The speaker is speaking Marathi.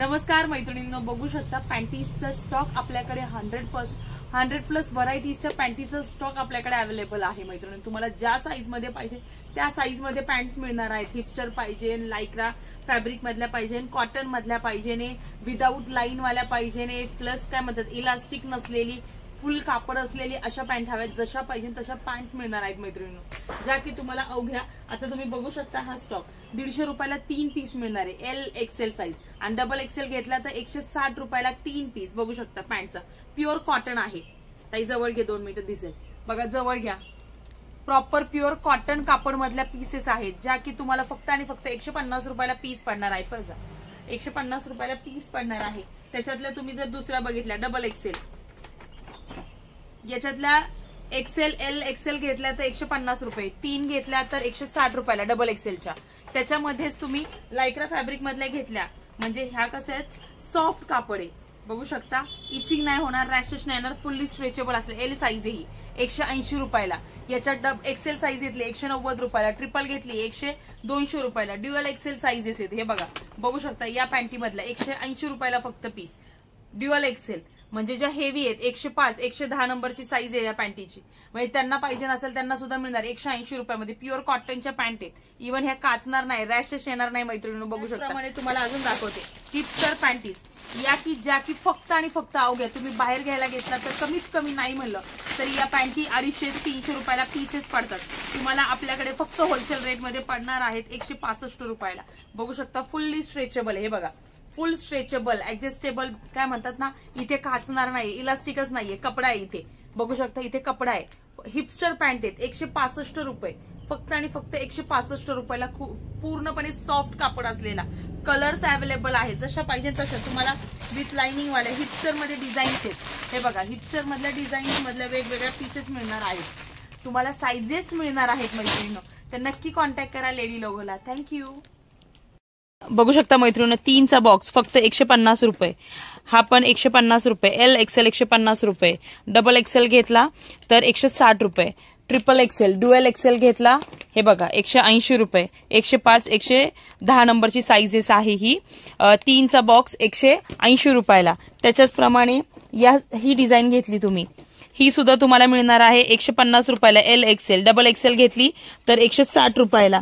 नमस्कार मैत्रिणींनो, बघू शकता पॅन्टीजचा स्टॉक आपल्याकडे 100+ व्हरायटीजच्या पॅन्टीजचा स्टॉक आपल्याकडे अवेलेबल आहे. मैत्रिणींनो, तुम्हाला ज्या साईज मध्ये पाहिजे त्या साईज मध्ये पॅन्ट्स मिळणार आहेत. हिपस्टर पाहिजे, लायक्रा फॅब्रिक मधल्या पाहिजे, कॉटन मधल्या पाहिजे, विदाऊट लाईन वाल्या पाहिजे, प्लस काय म्हणतात इलास्टिक नसलेली फुल कापड असलेली अशा पॅन्ट हव्यात. जशा पाहिजे तशा पॅन्ट्स मिळणार आहेत मैत्रिणींनो, ज्या की तुम्हाला अवघ्या आता तुम्ही बघू शकता हा स्टॉक 150 रुपयाला 3 पीस मिळणार आहे. एल एक्सेल साईज आणि डबल एक्सेल घेतला तर 160 रुपयाला 3 पीस. बघू शकता पॅन्टचा प्युअर कॉटन आहे. ताई जवळ घे, 2 मिनिटं दिसेल बघा, जवळ घ्या. प्रॉपर प्युअर कॉटन कापड मधल्या पीसेस आहेत, ज्या की तुम्हाला फक्त आणि फक्त 150 रुपयाला पीस पडणार आहे. 150 रुपयाला पीस पडणार आहे. त्याच्यातल्या तुम्ही जर दुसऱ्या बघितल्या डबल एक्सेल, याच्यातल्या एक्सेल एल एक्सेल घेतल्या तर 150 रुपये, 3 घेतल्या तर 160 रुपयाला डबल एक्सेलच्या. त्याच्यामध्येच तुम्ही लायक्रा फॅब्रिक मधल्या घेतल्या म्हणजे ह्या कसे आहेत, सॉफ्ट कापड आहे. बघू शकता, इचिंग नाही होणार, रॅशेस नाही येणार, फुल्ली स्ट्रेचेबल असेल. एल साईज ही 180 रुपयाला. याच्यात एक्सेल साईज घेतली 190 रुपयाला, ट्रिपल घेतली 200 रुपयाला, ड्युअल एक्सेल साईजेस आहेत. हे बघा, बघू शकता या पॅन्टी मधल्या 180 रुपयाला फक्त पीस. ड्युअल एक्सेल म्हणजे ज्या हेवी आहेत 105 110 नंबरची साईज आहे या पॅन्टीची. म्हणजे त्यांना पाहिजे नसेल त्यांना सुद्धा मिळणार 180 रुपयामध्ये. प्युअर कॉटनच्या पॅन्ट आहेत. इव्हन ह्या काचणार नाही, रॅशेस येणार नाही मैत्रिणींनो. बघू शकता तुम्हाला अजून दाखवते हिपस्टर पॅन्टीज, या की ज्या की फक्त आणि फक्त अवघ्या तुम्ही बाहेर घ्यायला घेतला तर कमीत कमी नाही म्हणलं तरी या पॅन्टी 250-300 रुपयाला पीसेस पडतात. तुम्हाला आपल्याकडे फक्त होलसेल रेटमध्ये पडणार आहेत 165 रुपयाला. बघू शकता फुल्ली स्ट्रेचेबल. हे बघा, फुल स्ट्रेचेबल ऍडजस्टेबल काय म्हणतात ना, इथे काचणार नाही, इलास्टिकच नाहीये, कपडा आहे इथे. बघू शकता इथे कपडा आहे. हिपस्टर पॅन्ट आहेत 165 रुपये, फक्त आणि फक्त 165 रुपयाला. पूर्णपणे सॉफ्ट कापड असलेला. कलर्स अवेलेबल आहेत, जशा पाहिजे तशा तुम्हाला. विथ लाइनिंग वाल्या हिपस्टर मध्ये डिझाईन्स आहेत. हे बघा, हिपस्टर मधल्या डिझाईन्स मधल्या वेगवेगळ्या पीसेस मिळणार आहेत तुम्हाला. साईजेस मिळणार आहेत मैत्रिणींनो, तर नक्की कॉन्टॅक्ट करा लेडी लोगोला. थँक्यू. बघू शकता मैत्रिणींनो, 3चा बॉक्स फक्त 150 रुपये. हा पण 150 रुपये. एल एक्सेल 150 रुपये, डबल एक्सेल घेतला तर 160 रुपये, ट्रिपल एक्सेल ड्युअल एक्सेल घेतला हे बघा 180 रुपये, 105 110 नंबरची साईजेस आहे ही. 3चा बॉक्स 180 रुपयाला. त्याच्याच प्रमाणे ही डिझाईन घेतली तुम्ही, ही सुद्धा तुम्हाला मिळणार आहे 150 रुपयाला. एल एक्सेल डबल एक्सेल घेतली तर 160 रुपयाला.